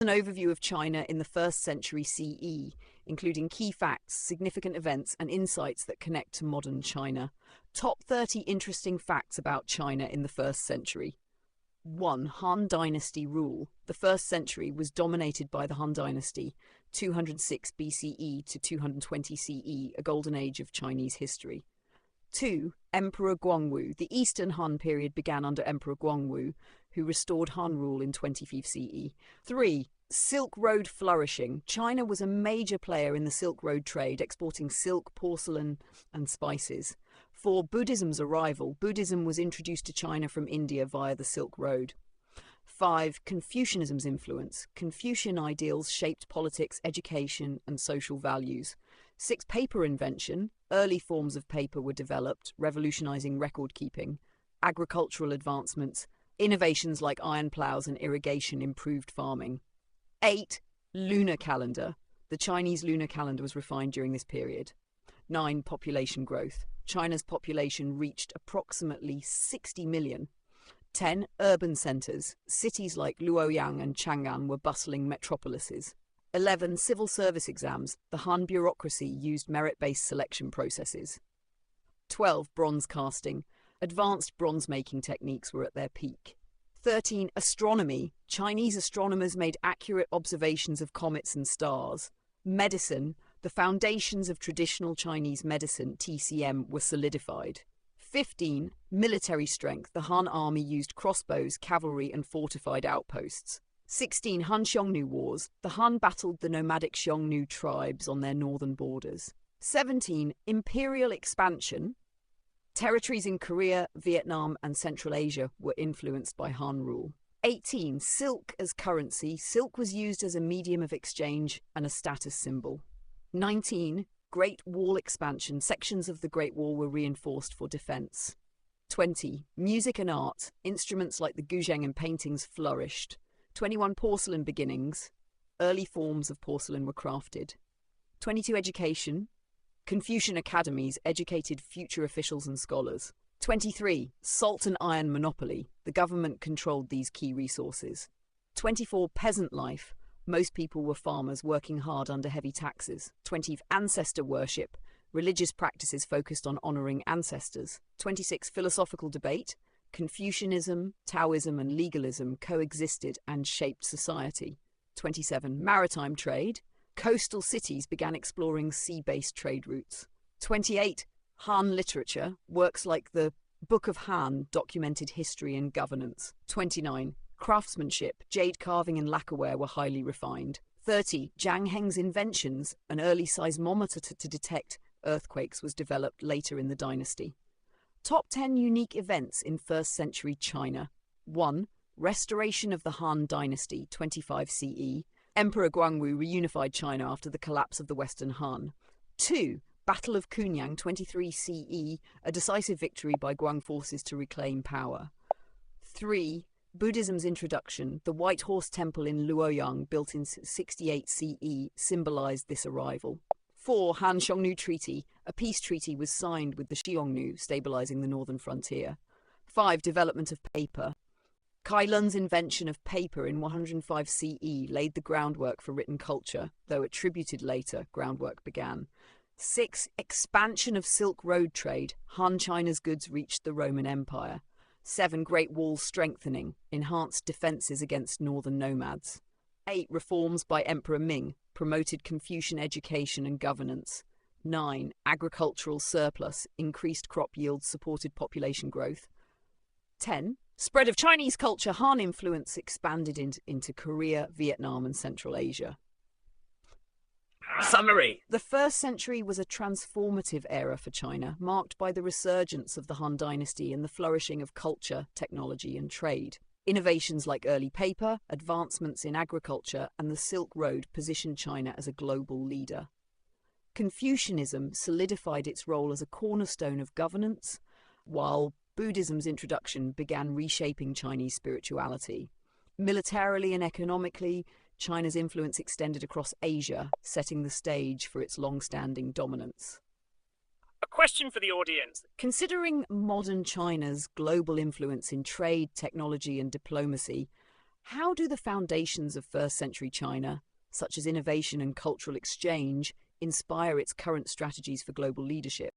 An overview of China in the 1st century CE, including key facts, significant events, and insights that connect to modern China. Top 30 interesting facts about China in the 1st century. 1. Han Dynasty rule. The 1st century was dominated by the Han Dynasty, 206 BCE to 220 CE, a golden age of Chinese history. 2. Emperor Guangwu. The Eastern Han period began under Emperor Guangwu, who restored Han rule in 25 CE. 3. Silk Road flourishing. China was a major player in the Silk Road trade, exporting silk, porcelain, and spices. 4. Buddhism's arrival. Buddhism was introduced to China from India via the Silk Road. 5. Confucianism's influence. Confucian ideals shaped politics, education, and social values. 6. Paper invention. Early forms of paper were developed, revolutionizing record-keeping. Agricultural advancements. Innovations like iron plows and irrigation improved farming. 8. Lunar calendar. The Chinese lunar calendar was refined during this period. 9. Population growth. China's population reached approximately 60 million. 10. Urban centers. Cities like Luoyang and Chang'an were bustling metropolises. 11. Civil service exams. The Han bureaucracy used merit-based selection processes. 12. Bronze casting. Advanced bronze-making techniques were at their peak. 13. Astronomy. Chinese astronomers made accurate observations of comets and stars. Medicine. The foundations of traditional Chinese medicine, TCM, were solidified. 15. Military strength. The Han army used crossbows, cavalry, and fortified outposts. 16. Han Xiongnu Wars. The Han battled the nomadic Xiongnu tribes on their northern borders. 17. Imperial expansion. Territories in Korea, Vietnam, and Central Asia were influenced by Han rule. 18. Silk as currency. Silk was used as a medium of exchange and a status symbol. 19. Great Wall expansion. Sections of the Great Wall were reinforced for defense. 20. Music and art. Instruments like the guzheng and paintings flourished. 21. Porcelain beginnings. Early forms of porcelain were crafted. 22. Education. Confucian academies educated future officials and scholars. 23. Salt and iron monopoly. The government controlled these key resources. 24. Peasant life. Most people were farmers working hard under heavy taxes. 20. Ancestor worship. Religious practices focused on honoring ancestors. 26. Philosophical debate. Confucianism, Taoism, and legalism coexisted and shaped society. 27. Maritime trade. Coastal cities began exploring sea-based trade routes. 28. Han literature. Works like the Book of Han documented history and governance. 29. Craftsmanship. Jade carving and lacquerware were highly refined. 30. Zhang Heng's inventions. An early seismometer to detect earthquakes was developed later in the dynasty. Top 10 unique events in 1st century China. 1. Restoration of the Han dynasty, 25 CE. Emperor Guangwu reunified China after the collapse of the Western Han. 2. Battle of Kunyang, 23 CE, a decisive victory by Guang forces to reclaim power. 3. Buddhism's introduction. The White Horse Temple in Luoyang, built in 68 CE, symbolized this arrival. 4. Han Xiongnu Treaty. A peace treaty was signed with the Xiongnu, stabilizing the northern frontier. 5. Development of paper. Kai Lun's invention of paper in 105 CE laid the groundwork for written culture, though attributed later, groundwork began. 6. Expansion of Silk Road trade. Han China's goods reached the Roman Empire. 7. Great Wall strengthening. Enhanced defenses against northern nomads. 8. Reforms by Emperor Ming. Promoted Confucian education and governance. 9. Agricultural surplus. Increased crop yields supported population growth. 10. Spread of Chinese culture. Han influence expanded into Korea, Vietnam, and Central Asia. Summary. The 1st century was a transformative era for China, marked by the resurgence of the Han dynasty and the flourishing of culture, technology, and trade. Innovations like early paper, advancements in agriculture, and the Silk Road positioned China as a global leader. Confucianism solidified its role as a cornerstone of governance, while Buddhism's introduction began reshaping Chinese spirituality. Militarily and economically, China's influence extended across Asia, setting the stage for its long-standing dominance. A question for the audience. Considering modern China's global influence in trade, technology, and diplomacy, How do the foundations of first century China, such as innovation and cultural exchange, inspire its current strategies for global leadership?